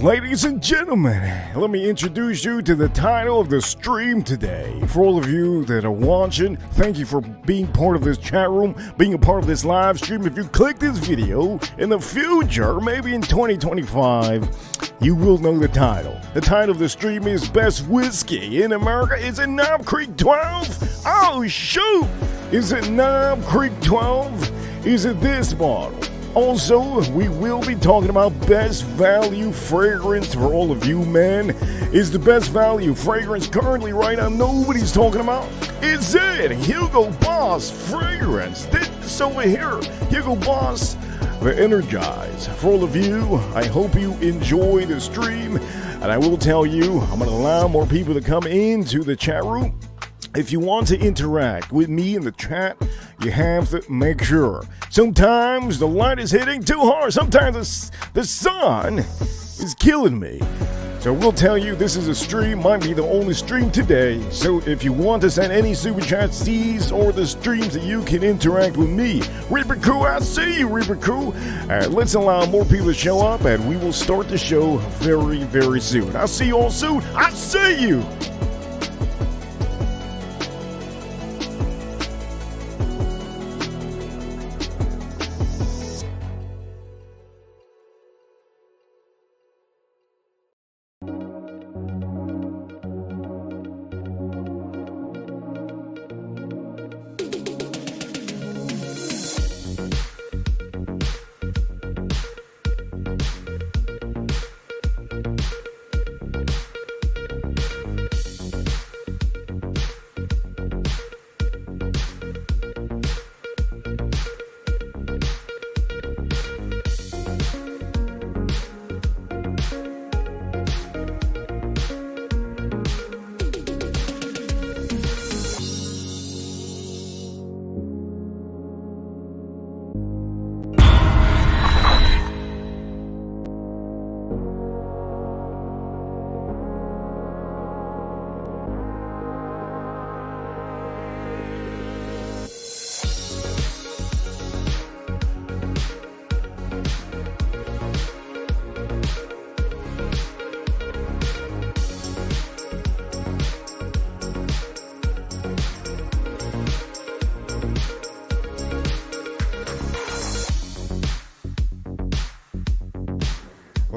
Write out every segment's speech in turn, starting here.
Ladies and gentlemen, let me introduce you to the title of the stream today. For all of you that are watching, thank you for being part of this chat room, being a part of this live stream. If you click this video in the future, maybe in 2025, you will know the title. The title of the stream is Best Whiskey in America. Is it Knob Creek 12? Oh, shoot! Is it Knob Creek 12? Is it this bottle? Also, we will be talking about best value fragrance for all of you men. Is the best value fragrance currently right now nobody's talking about? Is it Hugo Boss fragrance? This over here, Hugo Boss, the ENERGISE. For all of you, I hope you enjoy the stream. And I will tell you, I'm going to allow more people to come into the chat room. If you want to interact with me in the chat, you have to make sure. Sometimes the light is hitting too hard. Sometimes the sun is killing me. So we'll tell you this is a stream, might be the only stream today. So if you want to send any super chats, these or the streams that you can interact with me. Reaper Crew, I see you, Reaper Crew. Let's allow more people to show up and we will start the show very, very soon. I'll see you all soon. I see you.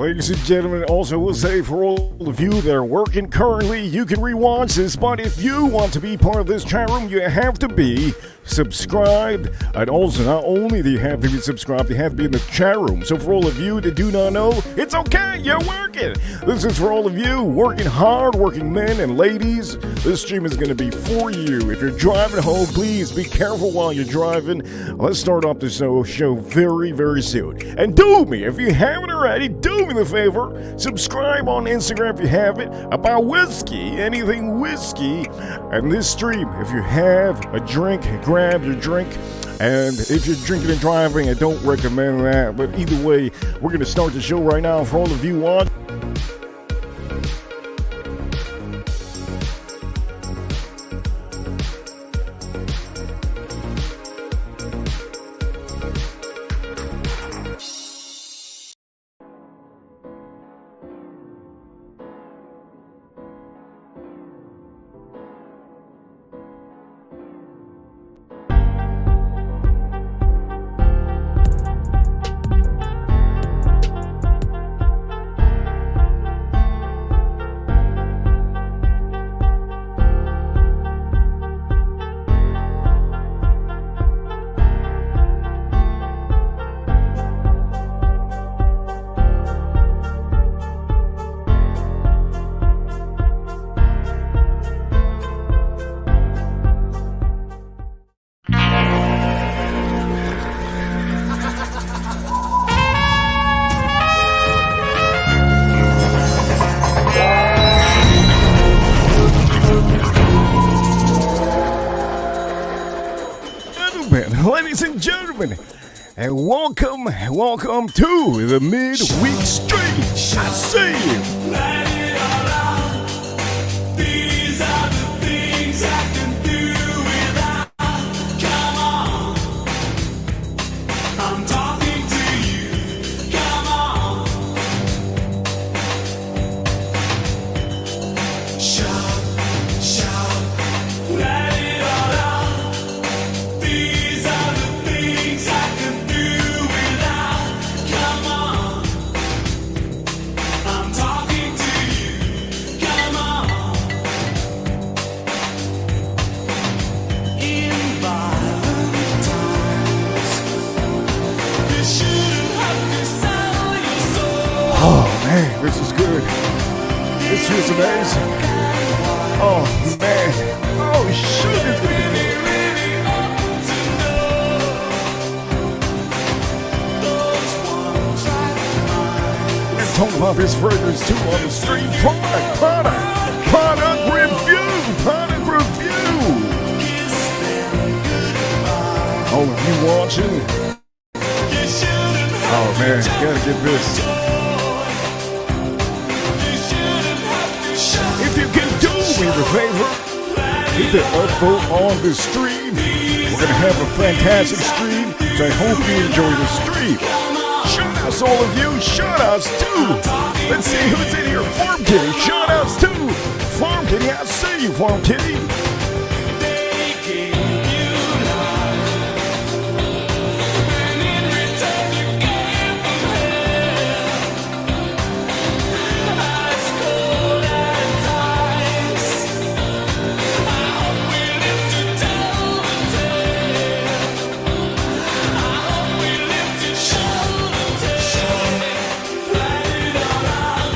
Ladies and gentlemen, also will say for all of you that are working currently, you can rewatch this, but if you want to be part of this chat room, you have to be subscribed. And also, not only do you have to be subscribed, you have to be in the chat room. So for all of you that do not know, it's okay, you're working. This is for all of you working hard, working men and ladies. This stream is going to be for you. If you're driving home, please be careful while you're driving. Let's start off this show very, very soon. And do me, if you haven't already, do me the favor, subscribe on Instagram if you haven't, about whiskey, anything whiskey. And this stream, if you have a drink, grab your drink. And if you're drinking and driving, I don't recommend that. But either way, we're going to start the show right now for all of you on. Ladies and gentlemen, and welcome to the midweek stream. I see you. Let it all out. These are the things I can do without. Come on, I'm talking to you. Come on, shout, shout. Let it all out. These are the things I can do without. Come on, I'm talking to you. Come on. In violent times, you shouldn't have to sell your soul. Oh man, this is good. This feels amazing. Oh man. Oh shoot, it's gonna be good. Really ought to know those ones right behind. We're talking about this fragrance too on the stream. Product review. Kiss them goodbye. Oh, you watching? You shouldn't have Oh man, to gotta get this. joy. You shouldn't have to shout. If you can do me the favor, hit the upvote on the stream. We're gonna have a fantastic stream, so I hope you enjoy the stream. Shout outs all of you, shout outs too. Let's see who's in here. Farm Kitty, shout outs too. Farm Kitty, I see you, Farm Kitty. They gave you life, and in return you gave them hell. Ice cold as ice. I hope we live to tell the tale. I hope we live to show the tale. Let it all out.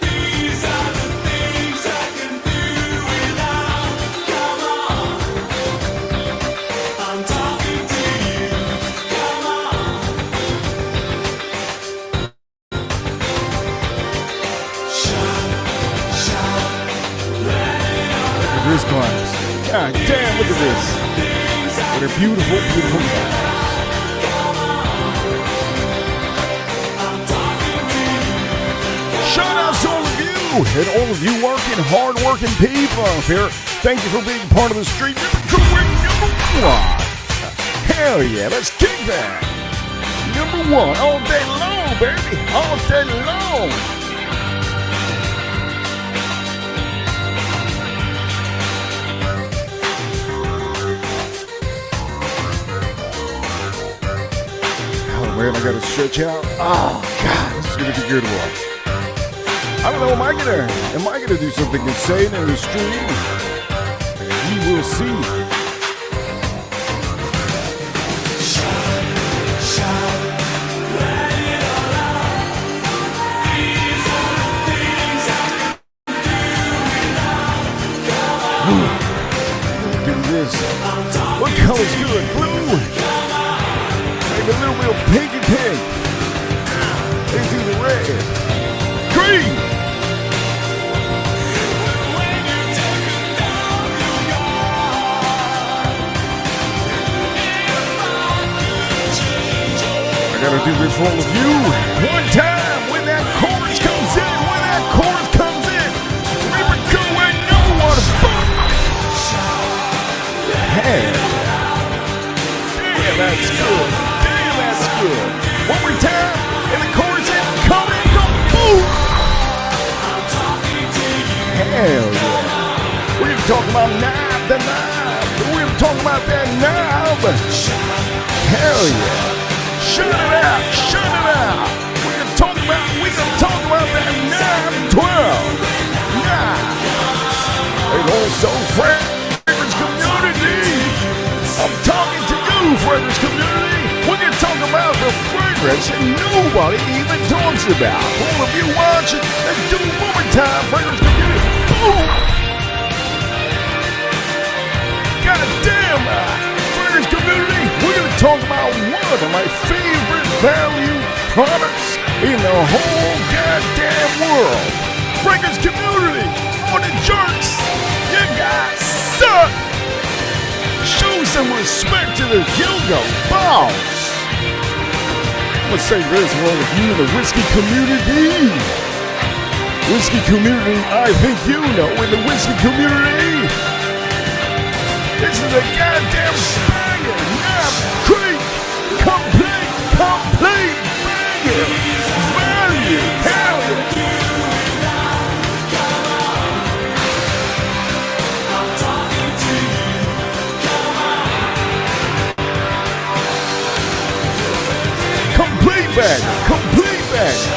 These are the things I can do without. Come on, I'm talking to you. Come on, shout, shout, let it all out. Look at this class. God damn, look at this. What a beautiful, beautiful class. I'm talking to you. Shout outs to all of you and all of you working, hard-working people out there. Thank you for being part of the stream. You're doing number one. Hell yeah, let's kick that. Number one, all day long, baby. All day long. Oh man, I gotta stretch out. Oh God, this is gonna be a good one. I don't know, am I gonna do something insane in the stream? We will see. Do this. What color's good? Blue. Maybe a little bit of pinky pink. Let's do the red. Green. I gotta do this for all of you. One time when that chorus comes in, Reaper go and no one fuck. Hey. Damn, that's good. One more time, and the chorus in, come in, go boom. Hell yeah. We're gonna talk about the knob. We're gonna talk about that knob. Hell yeah. Shut it out. We're gonna talk about that knob 12. Nah. And also fragrance community. I'm talking to you, fragrance community. We're gonna talk about the fragrance that nobody even talks about. All of you watching, let's do it one more time, fragrance community. Boom. God damn, fragrance community. We're gonna talk about one of my favorite value products in the whole goddamn world. Fragrance community, all the jerks, you guys suck. Show some respect to the HUGO boss. I'm gonna say this for all of you in the whiskey community. Whiskey community, I think you know in the whiskey community. This is a goddamn banger. Knob Creek. Complete banger. Value. Hell yeah. Complete banger.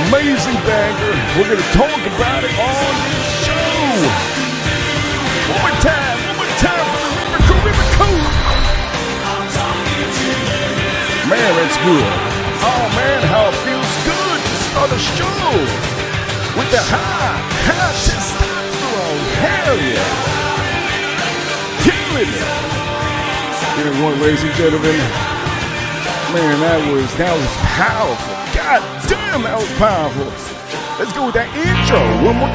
Amazing banger. We're gonna talk about it on this show. One more time for the River Cool. Man, that's good. Oh man, how it feels good to start a show with the high testosterone. Hell yeah. Killing it. Here's one, ladies and gentlemen. Man, that was powerful. God damn, that was powerful. Let's go with that intro one more.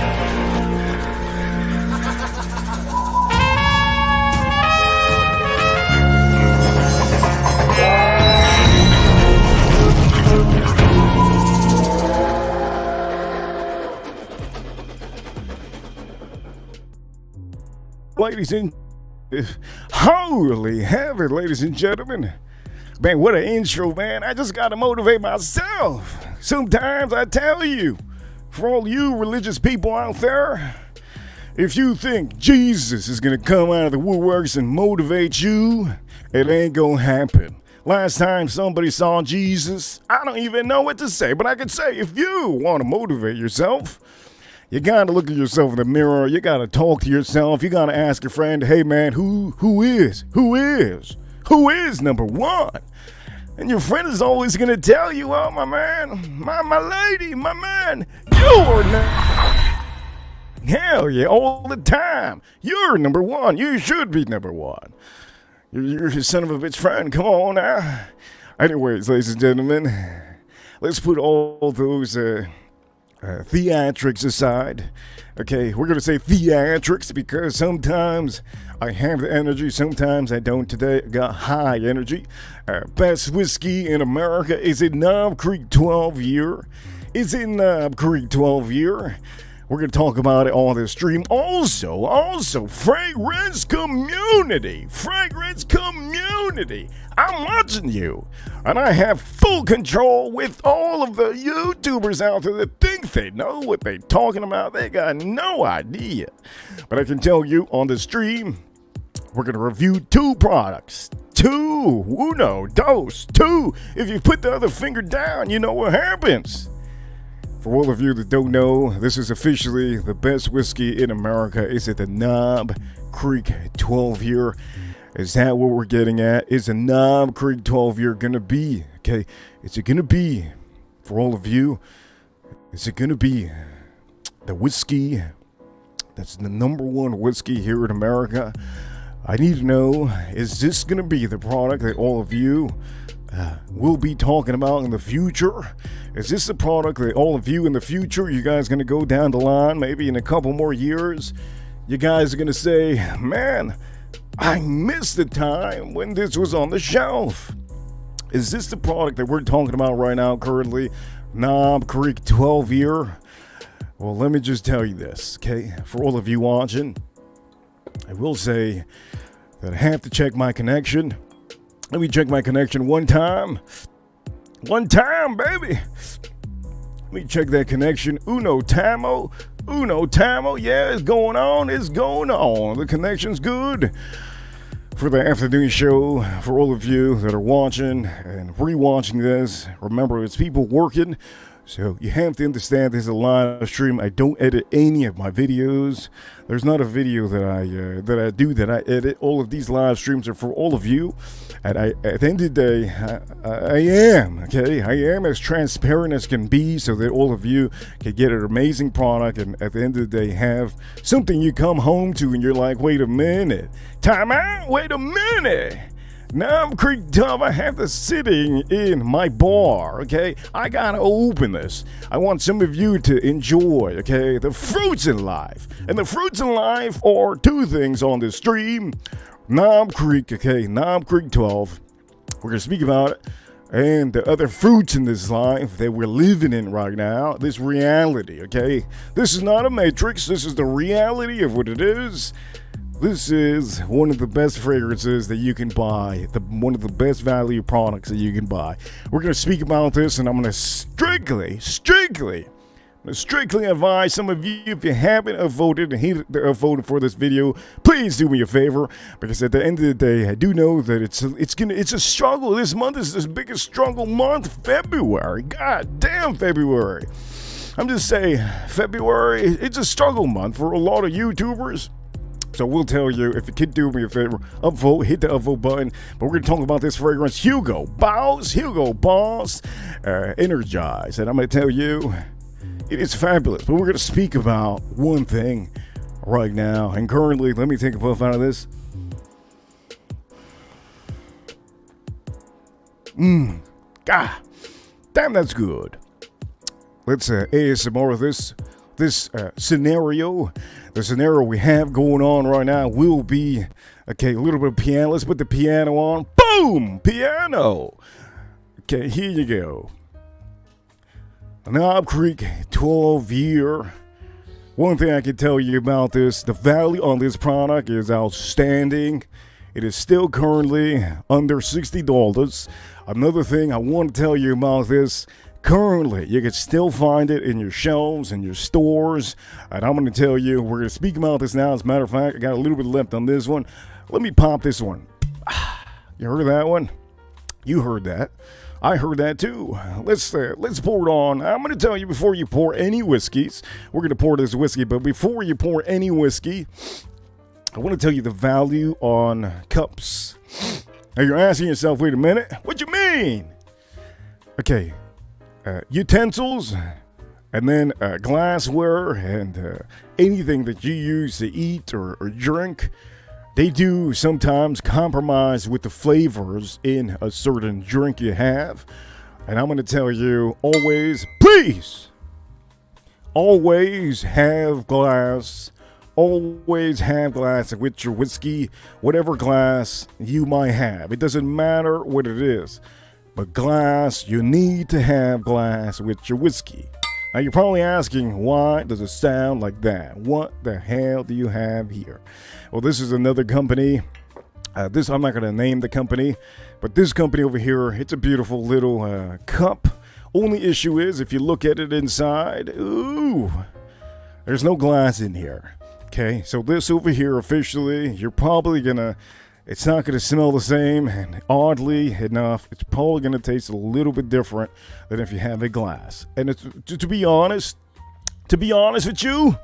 Ladies and holy heaven, ladies and gentlemen. Man, what an intro, man. I just got to motivate myself. Sometimes I tell you, for all you religious people out there, if you think Jesus is going to come out of the woodworks and motivate you, it ain't going to happen. Last time somebody saw Jesus, I don't even know what to say, but I can say if you want to motivate yourself, you got to look at yourself in the mirror. You got to talk to yourself. You got to ask your friend, hey, man, who is number one? And your friend is always going to tell you, oh, my man, my lady, my man, you're not. Hell yeah, all the time. You're number one. You should be number one. You're his son of a bitch friend. Come on now. Anyways, ladies and gentlemen, let's put all those theatrics aside. Okay, we're going to say theatrics because sometimes I have the energy, sometimes I don't. Today I got high energy. Best whiskey in America is in Knob Creek 12 year. It's in Knob Creek 12 year. We're going to talk about it on the stream. Also, fragrance community. I'm watching you. And I have full control with all of the YouTubers out there that think they know what they're talking about. They got no idea. But I can tell you on the stream, we're going to review two products. two. Uno, dos, two. If you put the other finger down, you know what happens. For all of you that don't know, this is officially the best whiskey in America. Is it the Knob Creek 12 year? Is that what we're getting at? Is a Knob Creek 12 year gonna be? Okay, is it gonna be, for all of you, is it gonna be the whiskey that's the number one whiskey here in America? I need to know, is this gonna be the product that all of you will be talking about in the future? Is this the product that all of you in the future, you guys gonna go down the line, maybe in a couple more years, you guys are gonna say, man, I missed the time when this was on the shelf? Is this the product that we're talking about right now currently? Knob Creek 12 year? Well, let me just tell you this, okay? For all of you watching, I will say that I have to check my connection. Let me check my connection one time. One time, baby. Let me check that connection. Uno tamo. Uno tamo. Yeah, it's going on. It's going on. The connection's good. For the afternoon show, for all of you that are watching and rewatching this, remember it's people working. So you have to understand this is a live stream. I don't edit any of my videos. There's not a video that I edit. All of these live streams are for all of you. And at the end of the day, I am as transparent as can be so that all of you can get an amazing product and at the end of the day have something you come home to and you're like, wait a minute, time out, wait a minute. Knob Creek Dub, I have this sitting in my bar, okay? I gotta open this. I want some of you to enjoy, okay, the fruits in life. And the fruits in life are two things on this stream. Knob Creek, okay, Knob Creek 12. We're gonna speak about it. And the other fruits in this life that we're living in right now, this reality, okay? This is not a matrix, this is the reality of what it is. This is one of the best fragrances that you can buy, one of the best value products that you can buy. We're going to speak about this, and I'm going to strictly advise some of you, if you haven't voted for this video, please do me a favor, because at the end of the day, I do know that it's a struggle. This month is the biggest struggle month, February. God damn, February. I'm just saying, February, it's a struggle month for a lot of YouTubers. So we'll tell you, if you could do me a favor, upvote, hit the upvote button. But we're going to talk about this fragrance, HUGO Boss, ENERGISE. And I'm going to tell you, it is fabulous. But we're going to speak about one thing right now. And currently, let me take a puff out of this. God, damn, that's good. Let's ASMR this scenario. The scenario we have going on right now will be, okay, a little bit of piano. Let's put the piano on. Boom! Piano! Okay, here you go. Knob Creek 12 year. One thing I can tell you about this, the value on this product is outstanding. It is still currently under $60. Another thing I want to tell you about this, currently, you can still find it in your shelves, in your stores. And I'm going to tell you, we're going to speak about this now. As a matter of fact, I got a little bit left on this one. Let me pop this one. You heard that one? You heard that. I heard that too. Let's pour it on. I'm going to tell you before you pour any whiskeys. We're going to pour this whiskey, but before you pour any whiskey, I want to tell you the value on cups. Now you're asking yourself, wait a minute, what you mean? Okay. Utensils, and then glassware, and anything that you use to eat or drink, they do sometimes compromise with the flavors in a certain drink you have. And I'm going to tell you, always, please, always have glass. Always have glass with your whiskey, whatever glass you might have. It doesn't matter what it is. But glass, you need to have glass with your whiskey. Now you're probably asking, why does it sound like that? What the hell do you have here? Well, this is another company. I'm not going to name the company, but this company over here, it's a beautiful little cup. Only issue is, if you look at it inside, ooh, there's no glass in here. Okay, so this over here, officially, you're probably gonna It's not going to smell the same, and oddly enough, it's probably going to taste a little bit different than if you have a glass. And it's, to be honest with you,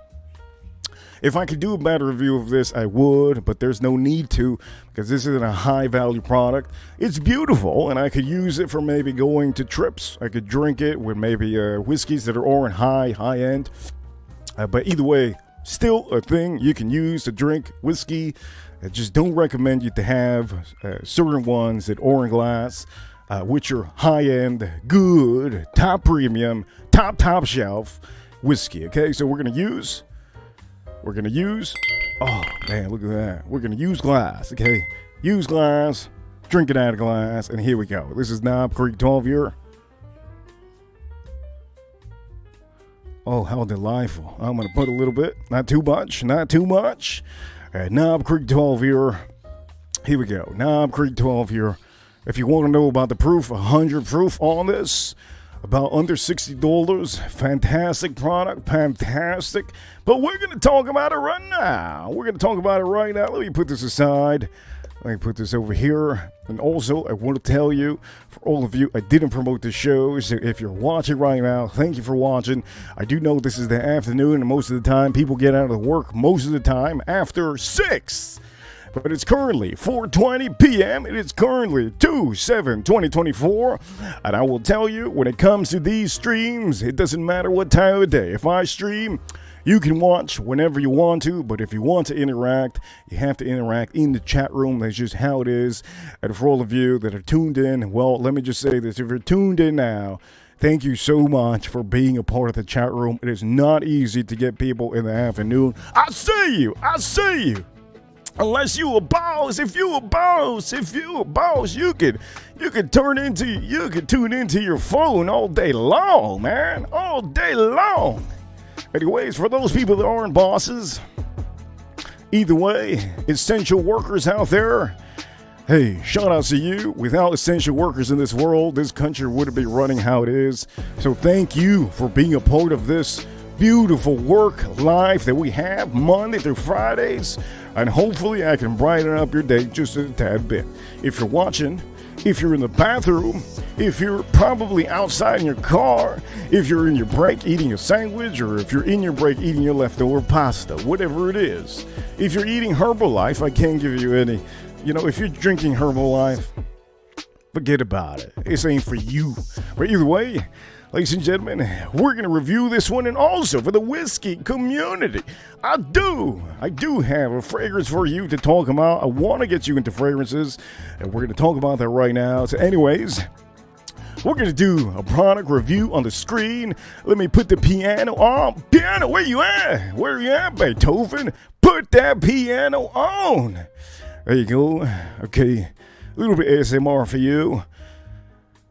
if I could do a better review of this, I would, but there's no need to because this isn't a high-value product. It's beautiful, and I could use it for maybe going to trips. I could drink it with maybe whiskeys that are on high-end. But either way, still a thing you can use to drink whiskey. I just don't recommend you to have certain ones that are in glass, which are high-end, good, top premium, top shelf whiskey. Okay, so we're gonna use, oh man, look at that. We're gonna use glass, okay? Use glass, drink it out of glass, and here we go. This is Knob Creek 12 year. Oh, how delightful. I'm gonna put a little bit, not too much. Knob Creek 12 year. Here we go. Knob Creek 12 year. If you want to know about the proof, 100 proof on this. About under $60. Fantastic product. Fantastic. But we're going to talk about it right now. Let me put this aside. Let me put this over here. And also, I want to tell you, for all of you, I didn't promote the show. So if you're watching right now, thank you for watching. I do know this is the afternoon, and most of the time, people get out of work most of the time after 6. But it's currently 4:20 p.m. It is currently 2/7/2024. And I will tell you, when it comes to these streams, it doesn't matter what time of day. If I stream, you can watch whenever you want to, but if you want to interact, you have to interact in the chat room. That's just how it is. And for all of you that are tuned in, well, let me just say this. If you're tuned in now, thank you so much for being a part of the chat room. It is not easy to get people in the afternoon. I see you. Unless you a boss, if you a boss, you could tune into your phone all day long, man, all day long. Anyways, for those people that aren't bosses, either way, essential workers out there, hey, shout out to you. Without essential workers in this world, this country wouldn't be running how it is. So thank you for being a part of this beautiful work life that we have Monday through Fridays, and hopefully I can brighten up your day just a tad bit. If you're watching, if you're in the bathroom, if you're probably outside in your car, if you're in your break eating a sandwich, or if you're in your break eating your leftover pasta, whatever it is. If you're eating Herbalife, I can't give you any, if you're drinking Herbalife, forget about it. This ain't for you. But either way, ladies and gentlemen, we're going to review this one, and also for the whiskey community, I do have a fragrance for you to talk about. I want to get you into fragrances, and we're going to talk about that right now. So anyways, we're going to do a product review on the screen. Let me put the piano on. Piano, where you at? Where you at, Beethoven? Put that piano on. There you go. Okay, a little bit ASMR for you.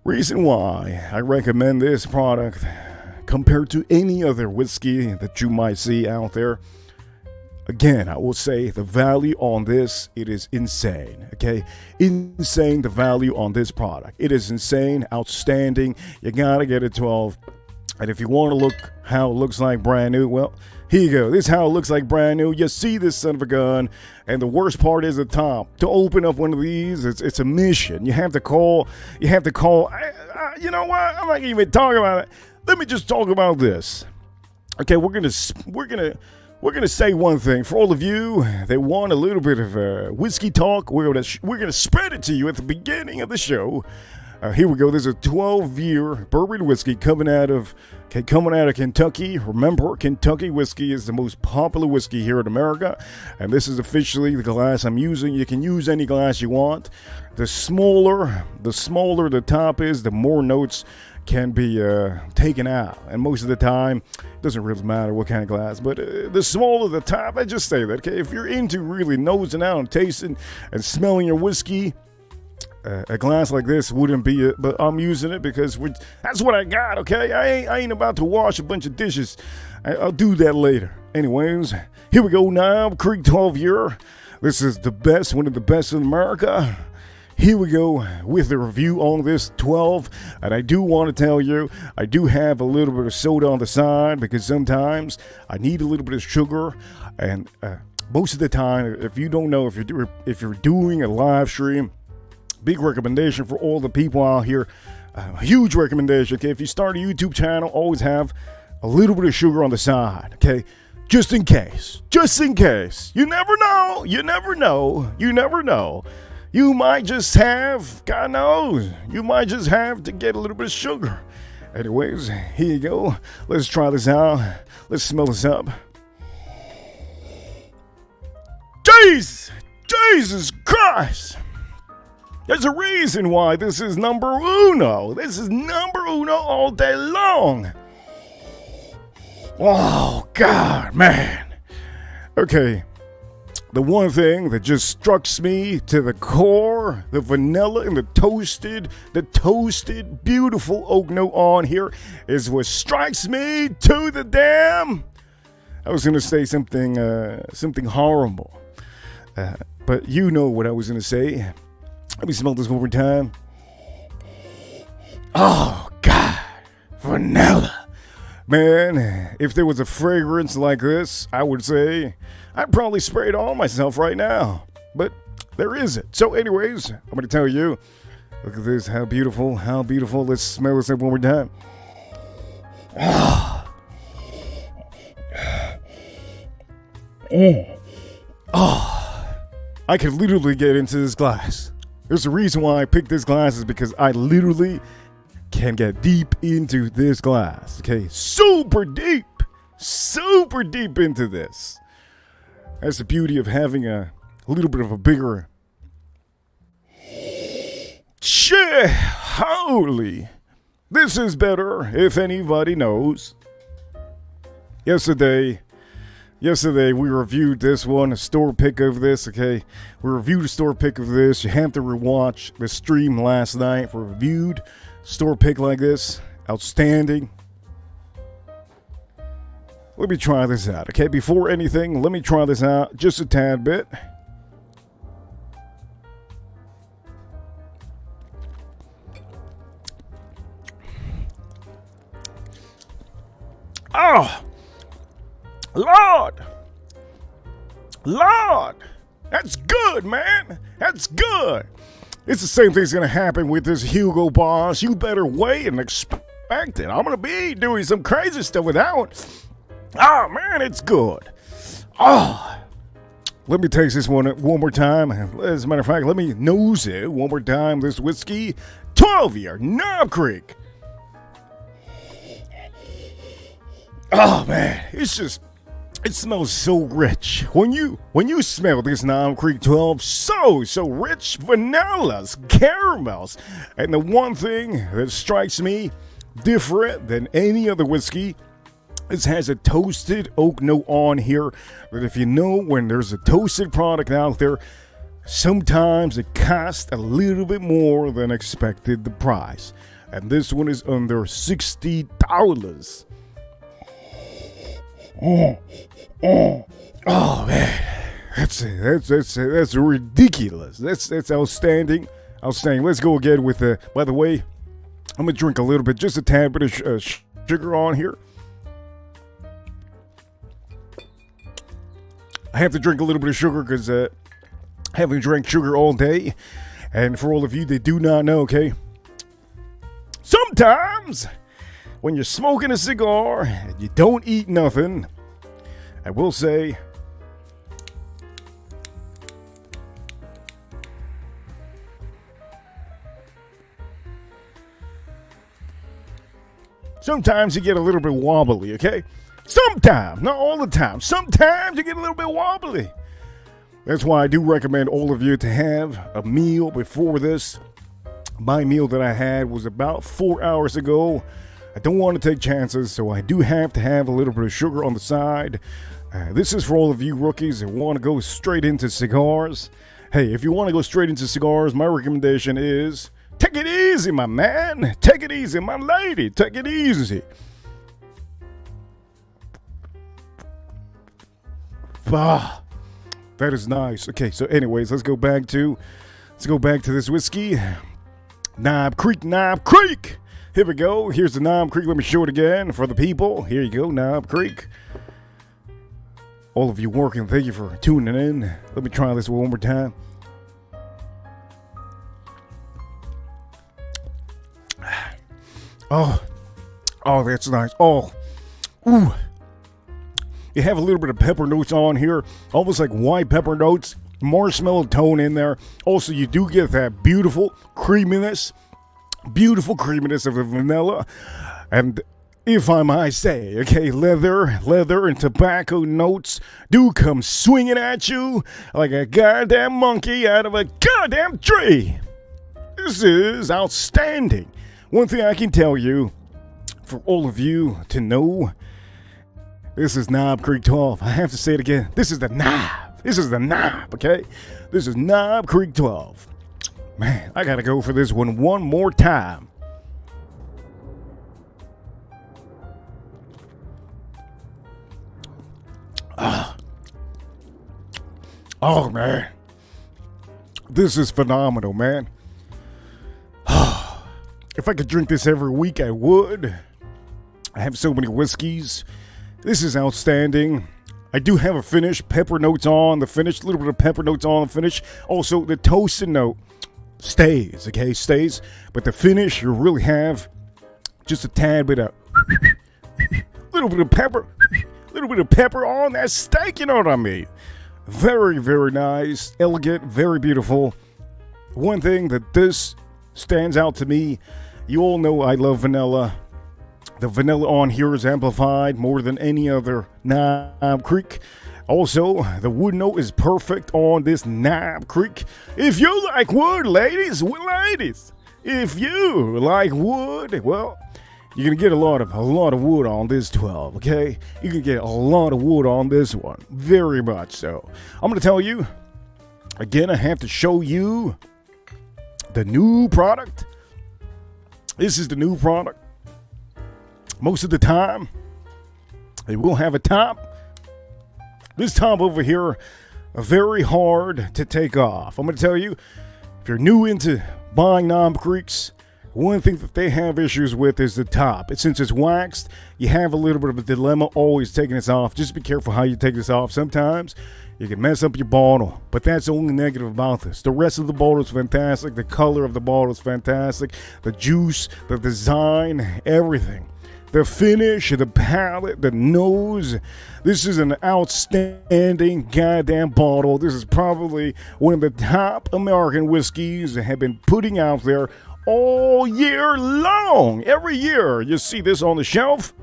Reason why I recommend this product compared to any other whiskey that you might see out there. Again, I will say the value on this, it is insane, okay? Insane, the value on this product. It is insane, outstanding. You gotta get a 12. And if you want to look how it looks like brand new, well, here you go. This is how it looks like brand new. You see this son of a gun. And the worst part is the top. To open up one of these, it's a mission. You have to call. You know what? I'm not even talking about it. Let me just talk about this. Okay, we're gonna say one thing for all of you that want a little bit of whiskey talk. We're gonna spread it to you at the beginning of the show. Here we go. There's a 12-year bourbon whiskey coming out of Kentucky. Remember, Kentucky whiskey is the most popular whiskey here in America, and this is officially the glass I'm using. You can use any glass you want. The smaller the top is, the more notes can be taken out, and most of the time it doesn't really matter what kind of glass, but the smaller the top, I just say that, okay? If you're into really nosing out and tasting and smelling your whiskey, a glass like this wouldn't be it, but I'm using it because that's what I got, okay? I ain't about to wash a bunch of dishes. I'll do that later. Anyways, here we go now. Creek 12 year. This is the best, one of the best in America. Here we go with the review on this 12. And I do want to tell you, I do have a little bit of soda on the side because sometimes I need a little bit of sugar. And most of the time, if you don't know, if you're doing a live stream, big recommendation for all the people out here. Huge recommendation. Okay, if you start a YouTube channel, always have a little bit of sugar on the side. Okay, just in case. Just in case. You never know. You never know. You never know. You might just have, God knows, you might just have to get a little bit of sugar. Anyways, here you go. Let's try this out. Let's smell this up. Jesus Christ! There's a reason why this is number uno. This is number uno all day long. Oh, God, man. Okay, the one thing that just struck me to the core, the vanilla and the toasted beautiful oak note on here is what strikes me to the damn. I was going to say something horrible, but you know what I was going to say. Let me smell this one more time. Oh, God. Vanilla. Man, if there was a fragrance like this, I would say I'd probably spray it on myself right now. But there isn't. So anyways, I'm going to tell you. Look at this. How beautiful. How beautiful. Let's smell this up one more time. Oh. Oh. I could literally get into this glass. There's a reason why I picked this glass is because I literally can get deep into this glass. Okay, super deep into this. That's the beauty of having a little bit of a bigger. Shit, holy. This is better if anybody knows. Yesterday we reviewed this one, a store pick of this, okay? We reviewed a store pick of this. You have to rewatch the stream last night for reviewed store pick like this. Outstanding. Let me try this out, okay? Before anything, let me try this out just a tad bit. Oh! Lord, that's good, man. That's good. It's the same thing's gonna happen with this HUGO boss. You better wait and expect it. I'm gonna be doing some crazy stuff with that one. Oh man, it's good. Oh, let me taste this one more time. As a matter of fact, let me nose it one more time. This whiskey, 12-year Knob Creek. Oh man, it smells so rich. When you smell this Knob Creek 12, so rich, vanillas, caramels. And the one thing that strikes me different than any other whiskey is has a toasted oak note on here. But if you know when there's a toasted product out there, sometimes it costs a little bit more than expected the price. And this one is under $60. Oh man, that's ridiculous. That's outstanding. Let's go again with the. By the way, I'm gonna drink a little bit, just a tad bit of sugar on here. I have to drink a little bit of sugar because I haven't drank sugar all day. And for all of you that do not know, okay, sometimes when you're smoking a cigar and you don't eat nothing, I will say, sometimes you get a little bit wobbly, okay? Sometimes, not all the time. Sometimes you get a little bit wobbly. That's why I do recommend all of you to have a meal before this. My meal that I had was about 4 hours ago. I don't want to take chances, so I do have to have a little bit of sugar on the side. This is for all of you rookies that want to go straight into cigars. Hey, if you want to go straight into cigars, my recommendation is take it easy, my man. Take it easy, my lady. Take it easy. Ah, that is nice. Okay, so anyways, let's go back to this whiskey. Knob Creek. Here we go. Here's the Knob Creek. Let me show it again for the people. Here you go, Knob Creek. all of you working, thank you for tuning in. Let me try this one more time. Oh, that's nice. Oh, ooh. You have a little bit of pepper notes on here, almost like white pepper notes, marshmallow tone in there. Also, you do get that beautiful creaminess of the vanilla. And if I might say, okay, leather and tobacco notes do come swinging at you like a goddamn monkey out of a goddamn tree. This is outstanding. One thing I can tell you, for all of you to know, this is Knob Creek 12. I have to say it again. This is the knob. This is the knob, okay? This is Knob Creek 12. Man, I gotta go for this one more time. Oh, man. This is phenomenal, man. If I could drink this every week, I would. I have so many whiskeys. This is outstanding. I do have a finish. Pepper notes on the finish. A little bit of pepper notes on the finish. Also, the toasted note stays, okay? Stays. But the finish, you really have just a tad bit of... little bit of pepper. Little bit of pepper on that steak, you know what I mean? Very, very nice. Elegant. Very beautiful. One thing that this stands out to me, you all know I love vanilla. The vanilla on here is amplified more than any other Knob Creek. Also, the wood note is perfect on this Knob Creek. If you like wood, ladies, if you like wood, well, you're gonna get a lot of wood on this 12, okay? You can get a lot of wood on this one, very much so. I'm gonna tell you again. I have to show you the new product. This is the new product. Most of the time, it will have a top. This top over here, very hard to take off. I'm going to tell you, if you're new into buying Knob Creeks, one thing that they have issues with is the top. Since it's waxed, you have a little bit of a dilemma always taking this off. Just be careful how you take this off. Sometimes you can mess up your bottle, but that's the only negative about this. The rest of the bottle is fantastic. The color of the bottle is fantastic. The juice, the design, everything. The finish, the palate, the nose. This is an outstanding goddamn bottle. This is probably one of the top American whiskeys that have been putting out there all year long. Every year you see this on the shelf.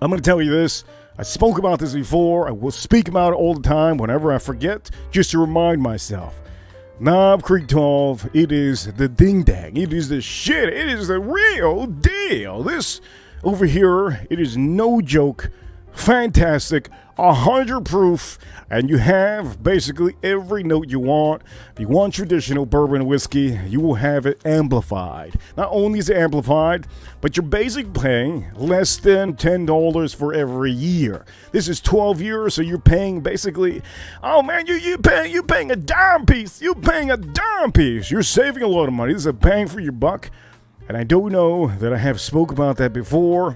I'm going to tell you this. I spoke about this before. I will speak about it all the time whenever I forget, just to remind myself. Knob Creek 12, it is the ding-dang. It is the shit. It is the real deal. This over here, it is no joke. Fantastic. 100 proof. And you have basically every note you want. If you want traditional bourbon whiskey, you will have it amplified. Not only is it amplified, but you're basically paying less than $10 for every year. This is 12 years, so you're paying basically, oh man, you're paying a dime piece. You're paying a dime piece. You're saving a lot of money. This is a bang for your buck. And I don't know that I have spoke about that before,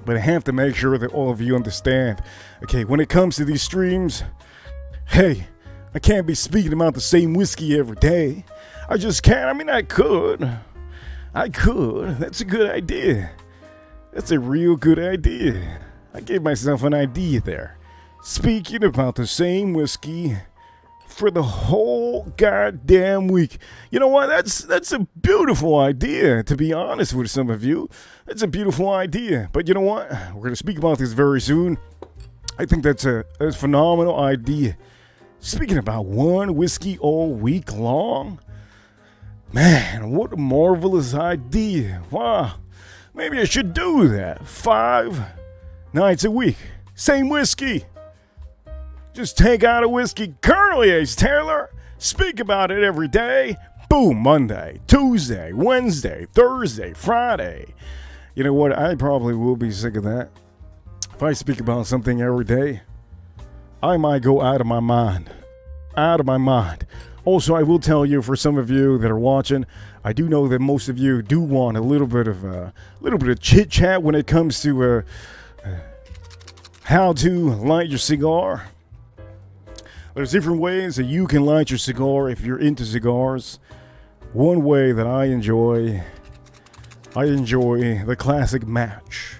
but I have to make sure that all of you understand. Okay, when it comes to these streams, hey, I can't be speaking about the same whiskey every day. I just can't. I mean, I could. That's a good idea. That's a real good idea. I gave myself an idea there. Speaking about the same whiskey for the whole goddamn week. You know what? That's a beautiful idea, to be honest with some of you. That's a beautiful idea. But you know what? We're going to speak about this very soon. I think that's a phenomenal idea. Speaking about one whiskey all week long. Man, what a marvelous idea. Wow. Maybe I should do that. 5 nights a week. Same whiskey. Just take out a whiskey. Colonel Yates Taylor. Speak about it every day. Boom. Monday, Tuesday, Wednesday, Thursday, Friday. You know what? I probably will be sick of that. If I speak about something every day, I might go out of my mind. Out of my mind. Also, I will tell you, for some of you that are watching, I do know that most of you do want a little bit of chit chat when it comes to how to light your cigar. There's different ways that you can light your cigar if you're into cigars. One way that I enjoy the classic match.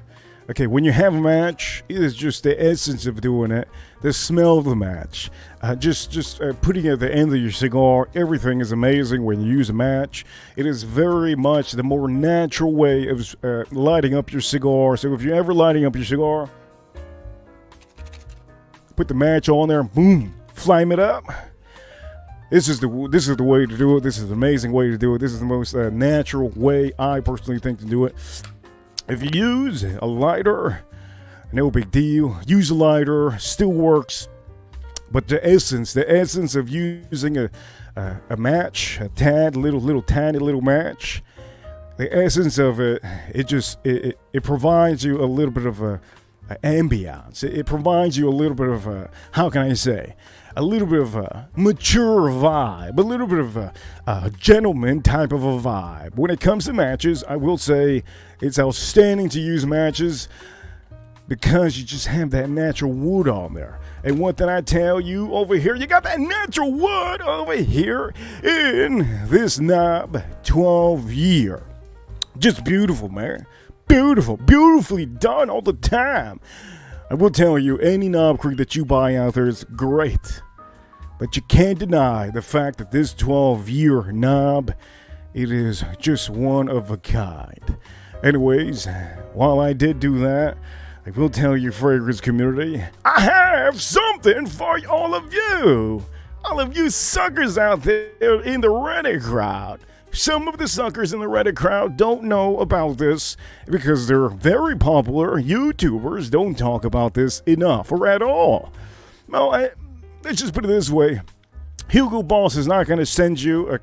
Okay, when you have a match, it is just the essence of doing it. The smell of the match. Just putting it at the end of your cigar. Everything is amazing when you use a match. It is very much the more natural way of lighting up your cigar. So if you're ever lighting up your cigar, put the match on there, boom, flame it up. This is the way to do it. This is an amazing way to do it. This is the most natural way I personally think to do it. If you use a lighter, no big deal. Use a lighter, still works. But the essence of using a match, a tiny little match, the essence of it, it provides you a little bit of a ambiance. It provides you a little bit of a, how can I say, a little bit of a mature vibe, a little bit of a gentleman type of a vibe. When it comes to matches, I will say it's outstanding to use matches because you just have that natural wood on there. And what did I tell you over here? You got that natural wood over here in this knob 12 year. Just beautiful, man. Beautiful, beautifully done all the time. I will tell you, any knob creek that you buy out there is great. But you can't deny the fact that this 12-year knob, it is just one of a kind. Anyways, while I did do that, I will tell you, fragrance community, I have something for all of you. All of you suckers out there in the Reddit crowd. Some of the suckers in the Reddit crowd don't know about this because they're very popular. YouTubers don't talk about this enough or at all. Well, let's just put it this way. Hugo Boss is not going to send you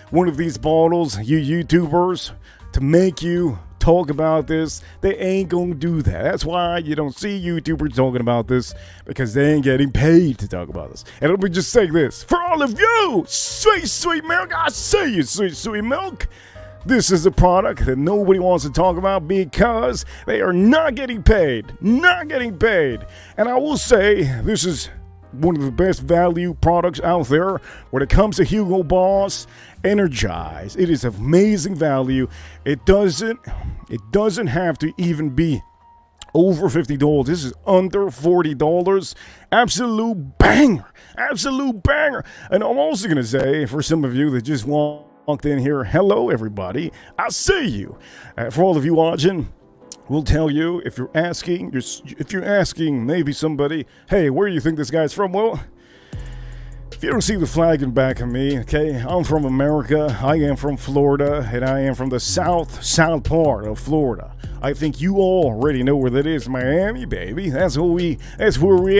one of these bottles, you YouTubers, to make you talk about this. They ain't going to do that. That's why you don't see YouTubers talking about this, because they ain't getting paid to talk about this. And let me just say this. For all of you, sweet milk, I say you, sweet milk. This is a product that nobody wants to talk about because they are not getting paid. Not getting paid. And I will say this is one of the best value products out there when it comes to Hugo Boss ENERGISE. It is amazing value. It doesn't have to even be over $50. This is under $40. Absolute banger. Absolute banger. And I'm also going to say, for some of you that just walked in here, hello everybody. I see you. For all of you watching, we'll tell you, if you're asking maybe somebody, hey, where do you think this guy's from? Well, if you don't see the flag in back of me, okay, I'm from America. I am from Florida, and I am from the south part of Florida. I think you all already know where that is. Miami, baby. That's where we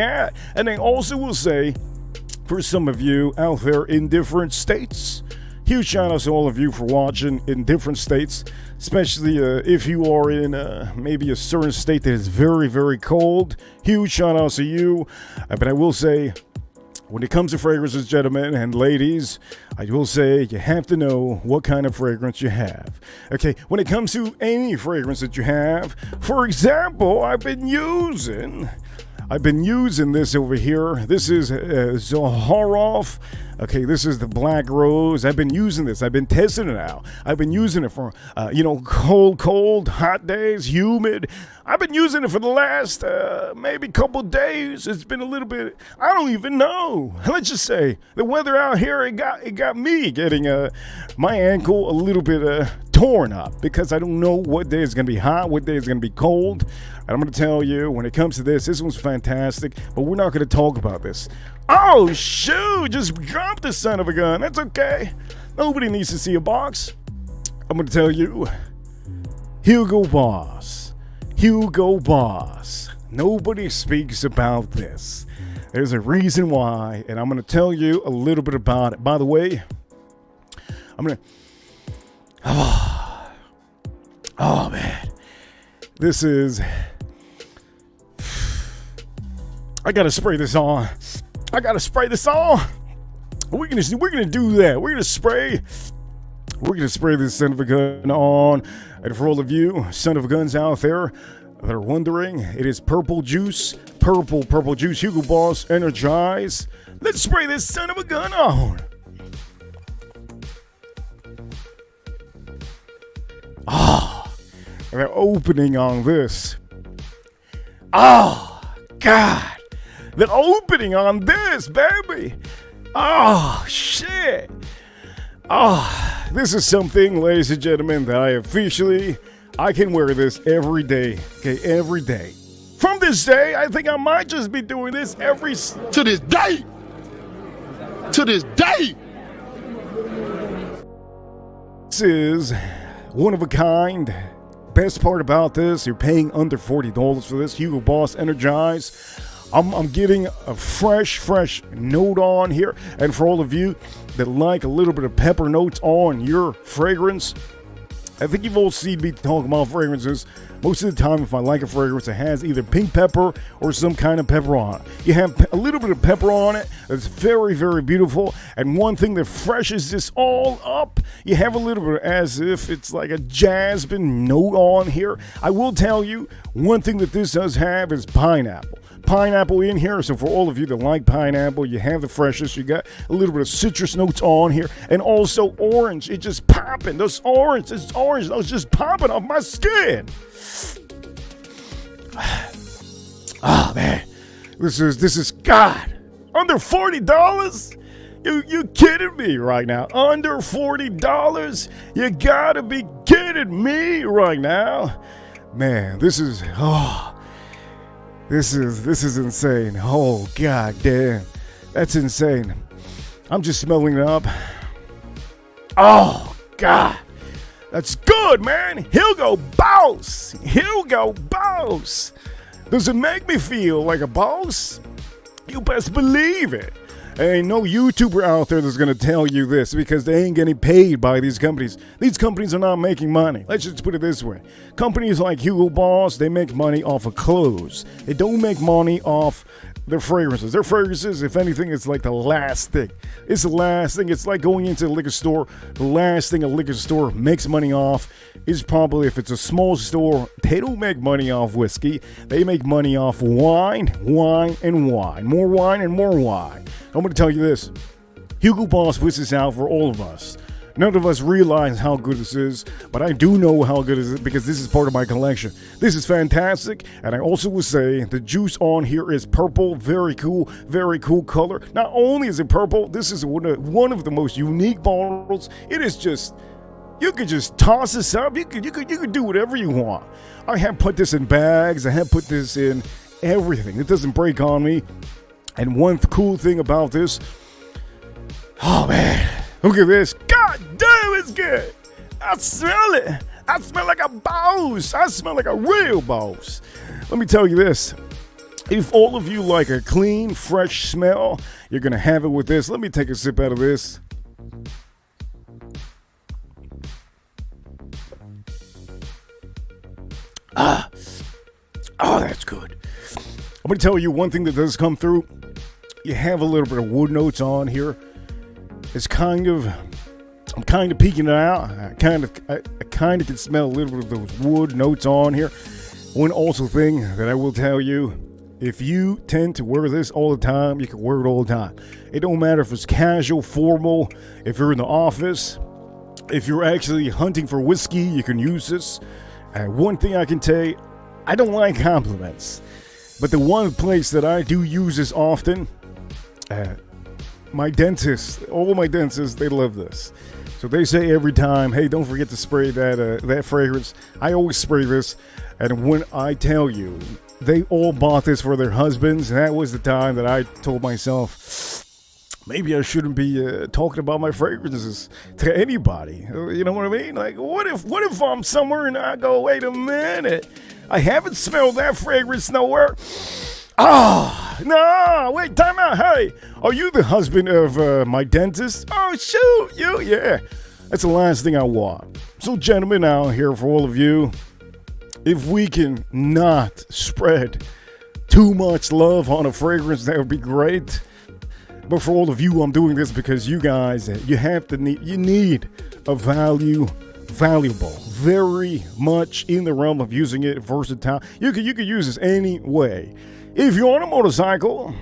at. And I also will say, for some of you out there in different states, huge shout out to all of you for watching in different states, especially if you are in maybe a certain state that is very, very cold. Huge shout out to you. But I will say, when it comes to fragrances, gentlemen and ladies, I will say you have to know what kind of fragrance you have. Okay, when it comes to any fragrance that you have, for example, I've been using this over here. This is Zaharoff. Okay, this is the Black Rose. I've been using this. I've been testing it out. I've been using it for, cold, hot days, humid. I've been using it for the last maybe couple days. It's been a little bit, I don't even know. Let's just say the weather out here, it got me getting my ankle a little bit torn up because I don't know what day is going to be hot, what day is going to be cold. And I'm going to tell you, when it comes to this one's fantastic, but we're not going to talk about this. Oh, shoot, just drop the son of a gun. That's okay. Nobody needs to see a box. I'm going to tell you, Hugo Boss. Nobody speaks about this. There's a reason why, and I'm going to tell you a little bit about it. By the way, I'm going to... Oh, man. This is... I got to spray this on. We're gonna do that. We're gonna spray this son of a gun on. And for all of you son of a guns out there that are wondering, it is purple juice, Hugo Boss ENERGISE. Let's spray this son of a gun on. The opening on this. Oh, God. The opening on this, baby. Oh, shit. Oh, this is something, ladies and gentlemen, that I can wear this every day. Okay, every day. From this day, I think I might just be doing this to this day. To this day. This is one of a kind. Best part about this, you're paying under $40 for this Hugo Boss ENERGISE. I'm getting a fresh note on here. And for all of you that like a little bit of pepper notes on your fragrance, I think you've all seen me talking about fragrances. Most of the time, if I like a fragrance, it has either pink pepper or some kind of pepper on it. You have a little bit of pepper on it. It's very, very beautiful. And one thing that freshes this all up, you have a little bit as if it's like a jasmine note on here. I will tell you, one thing that this does have is pineapple. Pineapple in here, so for all of you that like pineapple, you have the freshness. You got a little bit of citrus notes on here, and also orange. It's just popping. This orange notes just popping off my skin. Oh man, this is God. Under $40? You kidding me right now? Under $40? You gotta be kidding me right now, man. This is insane. Oh, god damn. That's insane. I'm just smelling it up. Oh, God. That's good, man. Hugo Boss. Hugo Boss. Does it make me feel like a boss? You best believe it. Ain't no YouTuber out there that's going to tell you this because they ain't getting paid by these companies. These companies are not making money. Let's just put it this way. Companies like Hugo Boss, they make money off of clothes. They don't make money off their fragrances. Their fragrances, if anything, it's like the last thing. It's the last thing. It's like going into a liquor store. The last thing a liquor store makes money off is probably, if it's a small store, they don't make money off whiskey. They make money off wine, and wine. More wine and more wine. I'm going to tell you this. Hugo Boss puts this out for all of us. None of us realize how good this is, but I do know how good it is because this is part of my collection. This is fantastic, and I also will say the juice on here is purple. Very cool color. Not only is it purple, this is one of the most unique bottles. It is just, you could just toss this up. You could do whatever you want. I have put this in bags. I have put this in everything. It doesn't break on me. And one cool thing about this, oh man, look at this. God damn, it's good. I smell it. I smell like a boss. I smell like a real boss. Let me tell you this. If all of you like a clean, fresh smell, you're going to have it with this. Let me take a sip out of this. Oh, that's good. I'm going to tell you one thing that does come through. You have a little bit of wood notes on here. It's I'm kind of peeking it out. I kind of can smell a little bit of those wood notes on here. One also thing that I will tell you, if you tend to wear this all the time, you can wear it all the time. It don't matter if it's casual, formal, if you're in the office, if you're actually hunting for whiskey, you can use this. One thing I can tell you, I don't like compliments. But the one place that I do use this often, my dentist, all of my dentists, they love this. So they say every time, hey, don't forget to spray that fragrance. I always spray this. And when I tell you, they all bought this for their husbands. And that was the time that I told myself, maybe I shouldn't be talking about my fragrances to anybody. You know what I mean? Like, what if I'm somewhere and I go, wait a minute, I haven't smelled that fragrance nowhere. Oh, no, wait, time out. Hey, are you the husband of my dentist? Oh, shoot, you, yeah. That's the last thing I want. So, gentlemen, out here for all of you, if we can not spread too much love on a fragrance, that would be great. But for all of you, I'm doing this because you guys, you need a valuable, very much in the realm of using it, versatile. You could use this any way. If you're on a motorcycle,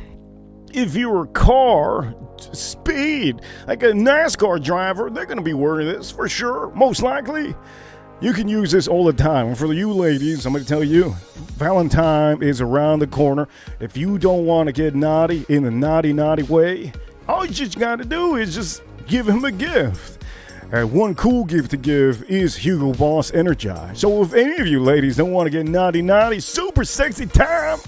if you're a car, speed, like a NASCAR driver, they're going to be wearing this for sure, most likely. You can use this all the time. And for you ladies, I'm going to tell you, Valentine is around the corner. If you don't want to get naughty in a naughty way, all you just got to do is just give him a gift. And one cool gift to give is Hugo Boss Energize. So if any of you ladies don't want to get naughty, super sexy time,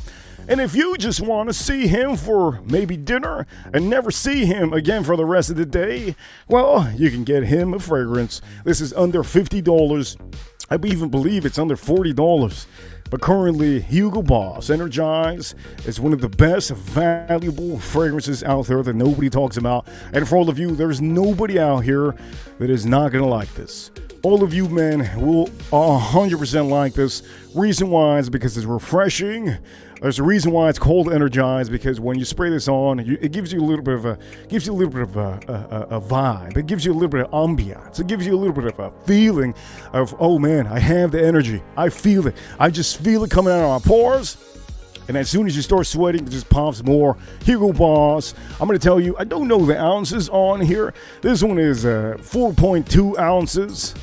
and if you just want to see him for maybe dinner and never see him again for the rest of the day, well, you can get him a fragrance. This is under $50. I even believe it's under $40. But currently, Hugo Boss Energize is one of the best valuable fragrances out there that nobody talks about. And for all of you, there's nobody out here that is not going to like this. All of you men will 100% like this. Reason why is because it's refreshing. There's a reason why it's called Energize, because when you spray this on, it gives you a little bit of a vibe. It gives you a little bit of ambiance. It gives you a little bit of a feeling of, oh man, I have the energy. I feel it. I just feel it coming out of my pores. And as soon as you start sweating, it just pops more. Hugo Boss. I'm going to tell you, I don't know the ounces on here. This one is 4.2 ounces.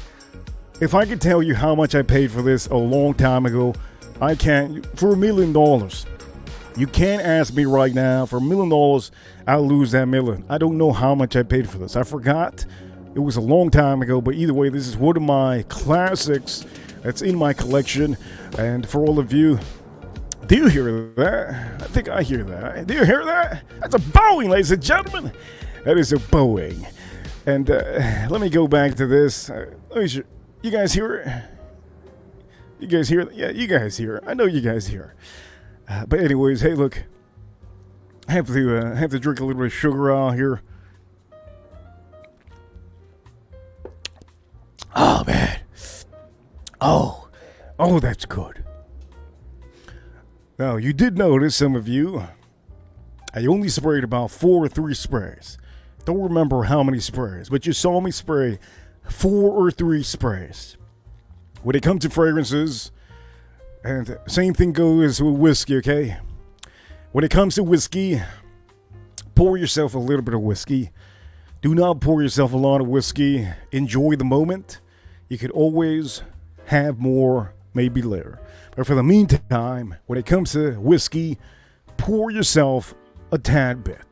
If I could tell you how much I paid for this a long time ago, I can't. For $1 million. You can't ask me right now. For $1 million, I'll lose that million. I don't know how much I paid for this. I forgot. It was a long time ago, but either way, this is one of my classics that's in my collection. And for all of you, do you hear that? I think I hear that. Do you hear that? That's a bowing, ladies and gentlemen. That is a bowing. And let me go back to this. You guys hear it? You guys hear it? Yeah, you guys hear it. I know you guys hear. But anyways, hey, look. I have to drink a little bit of sugar out here. Oh, man. Oh, that's good. Now, you did notice, some of you, I only sprayed about 4 or 3 sprays. Don't remember how many sprays, but you saw me spray 4 or 3 sprays. When it comes to fragrances, and same thing goes with whiskey, okay? When it comes to whiskey, pour yourself a little bit of whiskey. Do not pour yourself a lot of whiskey. Enjoy the moment. You could always have more, maybe later. But for the meantime, when it comes to whiskey, pour yourself a tad bit.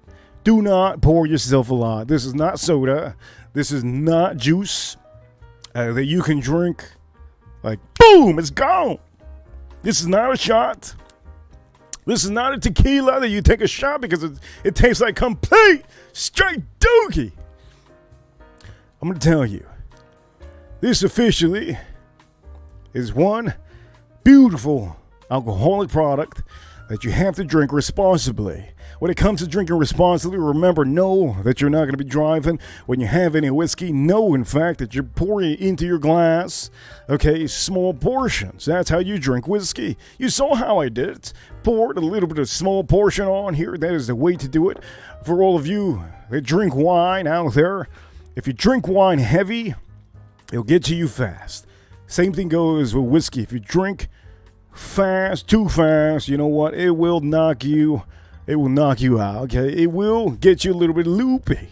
Do not pour yourself a lot. This is not soda. This is not juice that you can drink. Like, boom, it's gone. This is not a shot. This is not a tequila that you take a shot because it tastes like complete straight dookie. I'm going to tell you, this officially is one beautiful alcoholic product that you have to drink responsibly. When it comes to drinking responsibly, remember, know that you're not going to be driving. When you have any whiskey, know, in fact, that you're pouring it into your glass, okay, small portions. That's how you drink whiskey. You saw how I did it. Poured a little bit of small portion on here. That is the way to do it. For all of you that drink wine out there, if you drink wine heavy, it'll get to you fast. Same thing goes with whiskey. If you drink fast, too fast, you know what? It will knock you out, okay? It will get you a little bit loopy.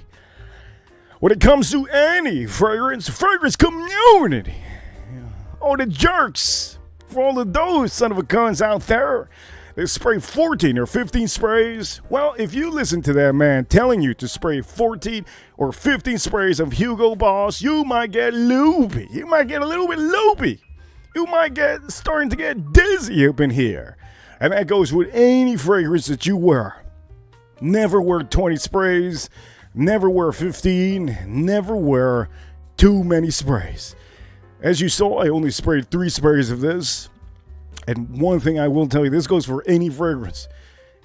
When it comes to any fragrance community, all the jerks, for all of those son of a guns out there that spray 14 or 15 sprays, well, if you listen to that man telling you to spray 14 or 15 sprays of Hugo Boss, you might get loopy. You might get a little bit loopy. You might get starting to get dizzy up in here. And that goes with any fragrance that you wear. Never wear 20 sprays. Never wear 15. Never wear too many sprays. As you saw, I only sprayed 3 sprays of this. And one thing I will tell you, this goes for any fragrance.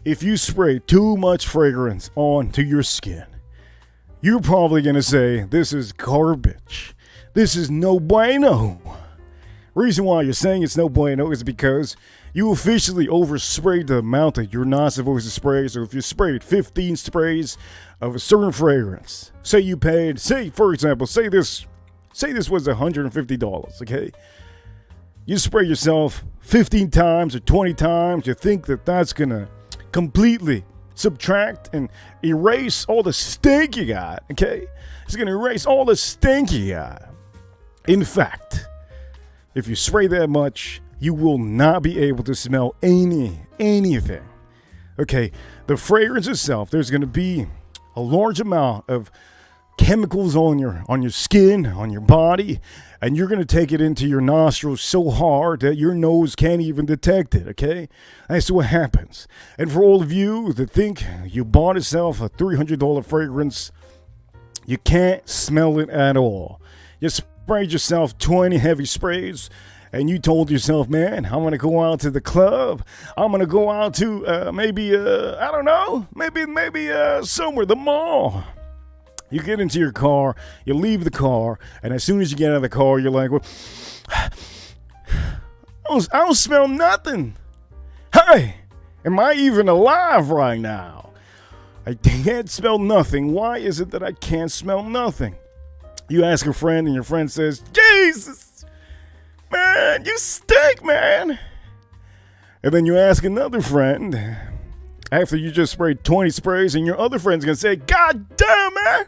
If you spray too much fragrance onto your skin, you're probably going to say, this is garbage. This is no bueno. Reason why you're saying it's no bueno is because you officially oversprayed the amount that you're not supposed to spray. So if you sprayed 15 sprays of a certain fragrance, say you paid, for example, say this was $150, okay? You spray yourself 15 times or 20 times, you think that that's going to completely subtract and erase all the stink you got, okay? It's going to erase all the stink you got. In fact, if you spray that much, you will not be able to smell anything. Okay, the fragrance itself, there's going to be a large amount of chemicals on your skin, on your body, and you're going to take it into your nostrils so hard that your nose can't even detect it, okay? That's what happens. And for all of you that think you bought yourself a $300 fragrance, you can't smell it at all. You sprayed yourself 20 heavy sprays, and you told yourself, man, I'm going to go out to the club. I'm going to go out to maybe somewhere, the mall. You get into your car, you leave the car, and as soon as you get out of the car, you're like, well, I don't smell nothing. Hey, am I even alive right now? I can't smell nothing. Why is it that I can't smell nothing? You ask a friend, and your friend says, Jesus, man, you stink, man. And then you ask another friend, after you just sprayed 20 sprays, and your other friend's going to say, God damn, man.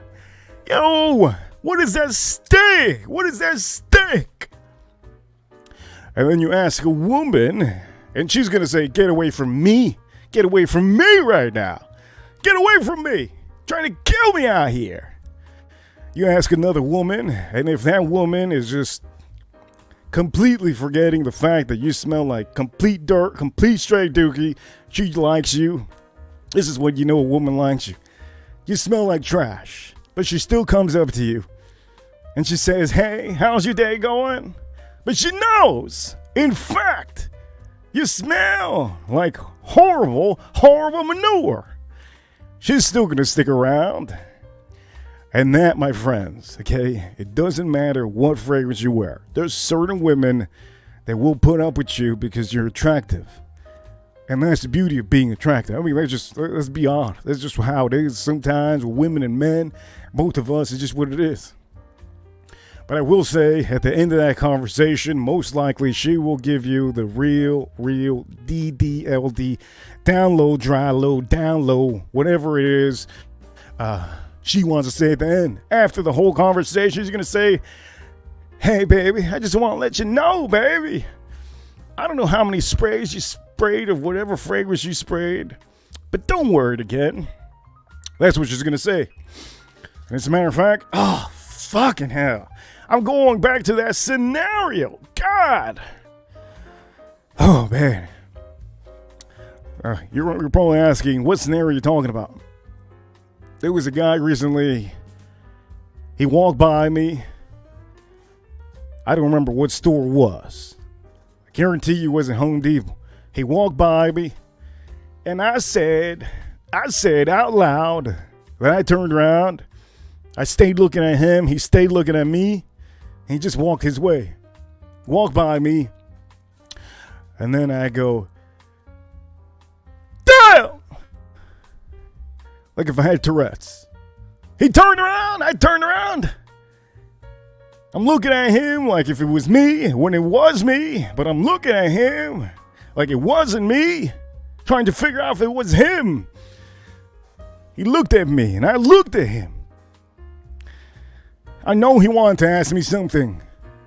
Yo, what is that stink? What is that stink? And then you ask a woman, and she's going to say, get away from me. Get away from me right now. Get away from me. Trying to kill me out here. You ask another woman, and if that woman is just completely forgetting the fact that you smell like complete dirt, complete straight dookie, she likes you. This is when you know a woman likes you. You smell like trash, but she still comes up to you, and she says, hey, how's your day going? But she knows, in fact, you smell like horrible manure. She's still going to stick around. And that, my friends, okay, it doesn't matter what fragrance you wear. There's certain women that will put up with you because you're attractive. And that's the beauty of being attractive. I mean, let's be honest. That's just how it is. Sometimes with women and men, both of us, it's just what it is. But I will say, at the end of that conversation, most likely she will give you the real DDLD, down low, dry low, down low, whatever it is. She wants to say at the end. After the whole conversation, she's going to say, hey, baby, I just want to let you know, baby. I don't know how many sprays you sprayed of whatever fragrance you sprayed, but don't wear it again. That's what she's going to say. And as a matter of fact, oh, fucking hell. I'm going back to that scenario. God. Oh, man. You're probably asking, what scenario are you talking about? There was a guy recently, he walked by me. I don't remember what store it was. I guarantee you it wasn't Home Depot. He walked by me, and I said out loud, when I turned around, I stayed looking at him, he stayed looking at me, and he just walked his way. Walked by me, and then I go, damn! Like if I had Tourette's. He turned around, I turned around. I'm looking at him like if it was me, when it was me, but I'm looking at him like it wasn't me, trying to figure out if it was him. He looked at me, and I looked at him. I know he wanted to ask me something.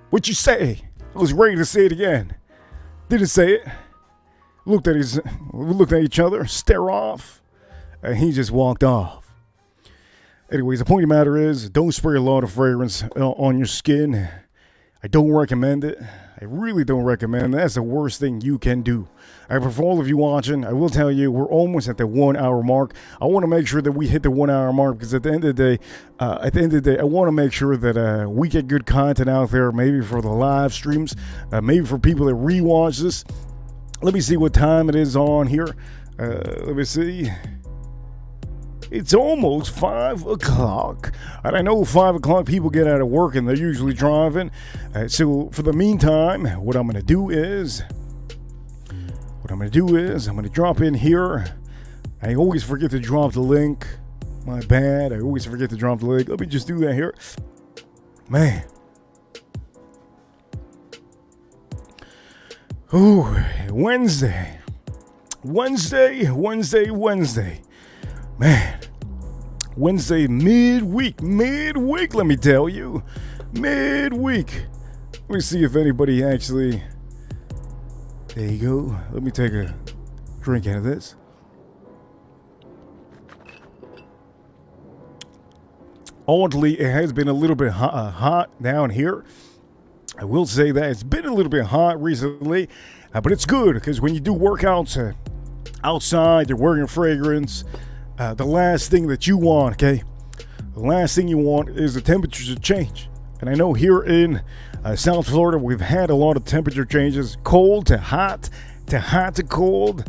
What'd you say? I was ready to say it again. Didn't say it. Looked at each other, stare off. And he just walked off. Anyways, the point of the matter is, don't spray a lot of fragrance on your skin. I don't recommend it. I really don't recommend it. That's the worst thing you can do. But for all of you watching, I will tell you, we're almost at the 1 hour mark. I want to make sure that we hit the 1 hour mark because at the end of the day, I want to make sure that we get good content out there, maybe for the live streams, maybe for people that rewatch this. Let me see what time it is on here. Let me see. It's almost 5 o'clock. And I know 5 o'clock people get out of work and they're usually driving. So for the meantime, what I'm going to do is I'm going to drop in here. I always forget to drop the link. My bad. I always forget to drop the link. Let me just do that here. Man. Ooh, Wednesday. Man, Wednesday midweek, let me tell you. Midweek. Let me see if anybody actually... There you go. Let me take a drink out of this. Oddly, it has been a little bit hot down here. I will say that it's been a little bit hot recently, but it's good because when you do workouts outside, you're wearing a fragrance. The last thing that you want, okay? The last thing you want is the temperature to change. And I know here in South Florida, we've had a lot of temperature changes. Cold to hot to cold.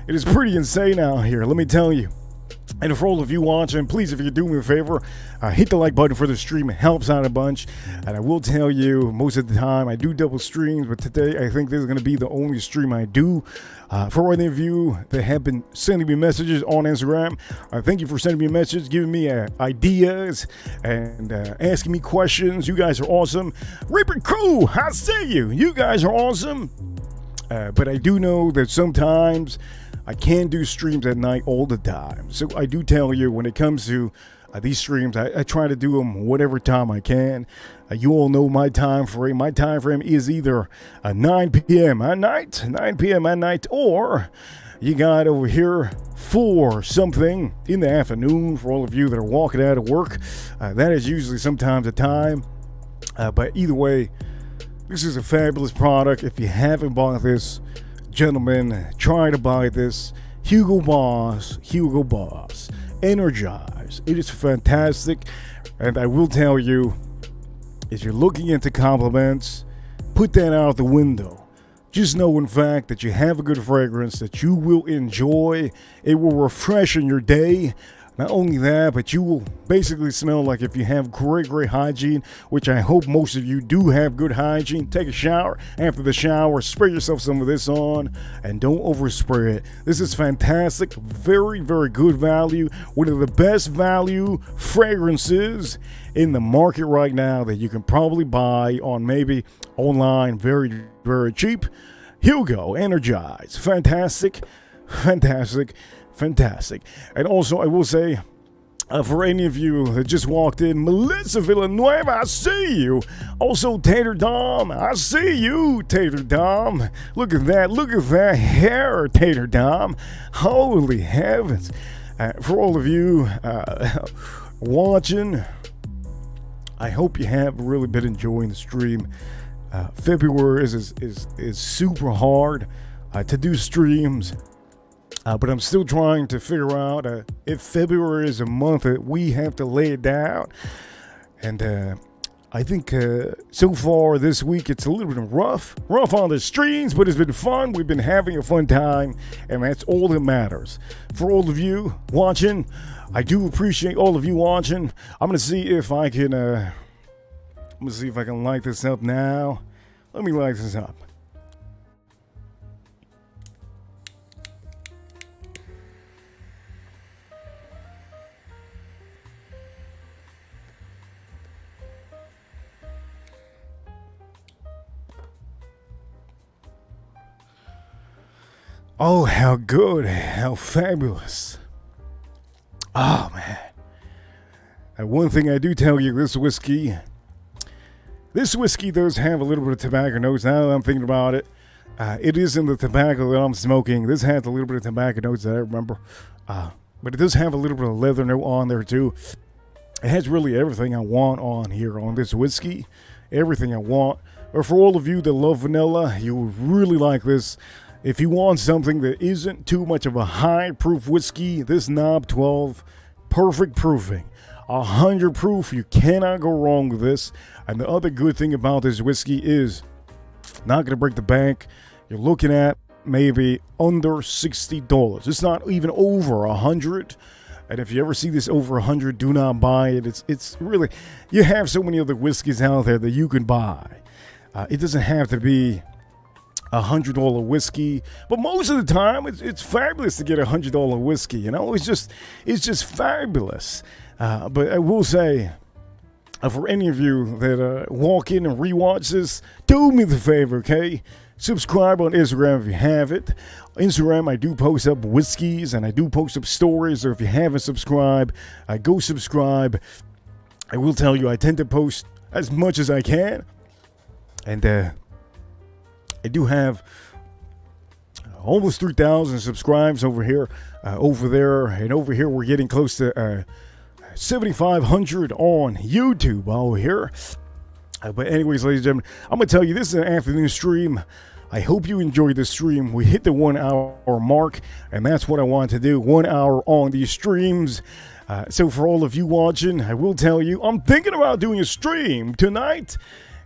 It is pretty insane out here, let me tell you. And for all of you watching, please, if you could do me a favor, hit the like button for the stream. It helps out a bunch. And I will tell you, most of the time, I do double streams. But today, I think this is going to be the only stream I do. For any of you that have been sending me messages on Instagram, thank you for sending me a message, giving me ideas, and asking me questions. You guys are awesome. Reaper Crew, I see you. You guys are awesome. But I do know that sometimes I can't do streams at night all the time. So I do tell you, when it comes to these streams, I try to do them whatever time I can. You all know my time frame. My time frame is either 9 p.m. at night, or you got over here 4 something in the afternoon for all of you that are walking out of work. That is usually sometimes a time. But either way, this is a fabulous product. If you haven't bought this, gentlemen, try to buy this. Hugo Boss, Energize. It is fantastic. And I will tell you, if you're looking into compliments, put that out the window. Just know, in fact, that you have a good fragrance that you will enjoy. It will refreshen your day. Not only that, but you will basically smell like if you have great hygiene, which I hope most of you do have good hygiene. Take a shower. After the shower, spray yourself some of this on, and don't overspray it. This is fantastic. Very, very good value. One of the best value fragrances in the market right now that you can probably buy on maybe online very, very cheap. HUGO, Energize. Fantastic. And also, I will say, for any of you that just walked in, Melissa Villanueva, I see you. Also, Tater Dom, I see you, Tater Dom. Look at that hair, Tater Dom. Holy heavens. For all of you watching, I hope you have really been enjoying the stream. February is super hard to do streams. But I'm still trying to figure out if February is a month that we have to lay it down. And I think so far this week it's a little bit rough on the streams, but it's been fun. We've been having a fun time, and that's all that matters. For all of you watching, I do appreciate all of you watching. I'm gonna see if I can light this up now. Let me light this up. Oh, how good, how fabulous. Oh, man. And one thing I do tell you, this whiskey does have a little bit of tobacco notes. Now that I'm thinking about it, it isn't the tobacco that I'm smoking. This has a little bit of tobacco notes that I remember. But it does have a little bit of leather note on there, too. It has really everything I want on here on this whiskey. Everything I want. But for all of you that love vanilla, you will really like this. If you want something that isn't too much of a high proof whiskey, this Knob 12, perfect proofing. 100 proof, you cannot go wrong with this. And the other good thing about this whiskey is not going to break the bank. You're looking at maybe under $60. It's not even over 100. And if you ever see this over 100, do not buy it. It's really, you have so many other whiskeys out there that you can buy. It doesn't have to be $100 whiskey, but most of the time it's fabulous to get $100 whiskey. You know, it's just fabulous. But I will say, for any of you that walk in and rewatch this, do me the favor, okay? Subscribe on Instagram if you have it. Instagram, I do post up whiskeys and I do post up stories. So if you haven't subscribed, go subscribe. I will tell you, I tend to post as much as I can. And I do have almost 3,000 subscribers over here, over there. And over here, we're getting close to 7,500 on YouTube over here. But anyways, ladies and gentlemen, I'm going to tell you, this is an afternoon stream. I hope you enjoyed the stream. We hit the 1 hour mark, and that's what I want to do, 1 hour on these streams. So for all of you watching, I will tell you, I'm thinking about doing a stream tonight.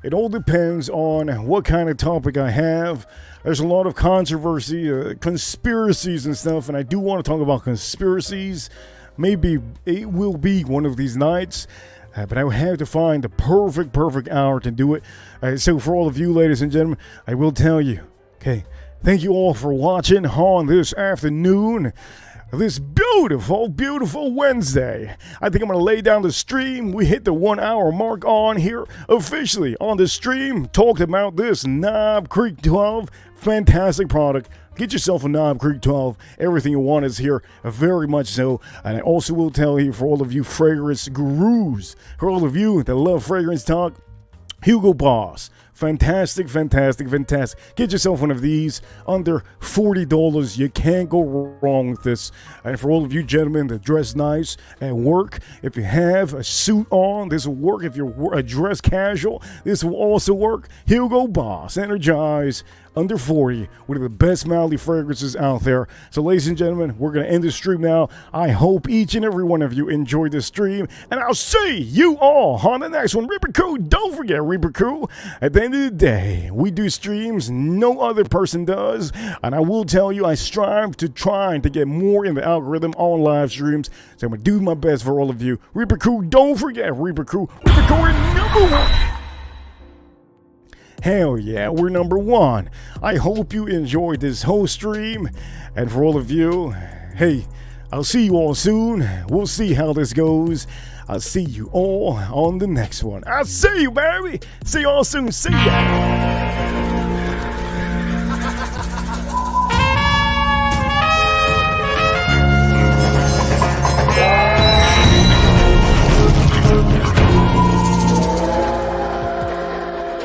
It all depends on what kind of topic I have. There's a lot of controversy, conspiracies and stuff, and I do want to talk about conspiracies. Maybe it will be one of these nights. But I will have to find the perfect hour to do it. So for all of you, ladies and gentlemen, I will tell you, okay, thank you all for watching on this afternoon, this beautiful Wednesday. I think I'm going to lay down the stream. We hit the 1 hour mark on here officially on the stream. Talked about this Knob Creek 12, fantastic product. Get yourself a Knob Creek 12. Everything you want is here, very much so. And I also will tell you, for all of you fragrance gurus, for all of you that love fragrance talk, HUGO Boss. Fantastic. Get yourself one of these under $40. You can't go wrong with this. And for all of you gentlemen that dress nice at work, if you have a suit on, this will work. If you're dressed casual, this will also work. HUGO Boss, Energize, under 40, one of the best mildly fragrances out there. So ladies and gentlemen, we're going to end the stream now. I hope each and every one of you enjoyed this stream, and I'll see you all on the next one. Reaper Crew, don't forget Reaper Crew. At the end of the day, we do streams no other person does, and I will tell you, I strive to try to get more in the algorithm on live streams, so I'm going to do my best for all of you. Reaper Crew, don't forget Reaper Crew. Reaper Crew is number one. Hell yeah, we're number one. I hope you enjoyed this whole stream. And for all of you, hey, I'll see you all soon. We'll see how this goes. I'll see you all on the next one. I'll see you, baby. See you all soon. See ya.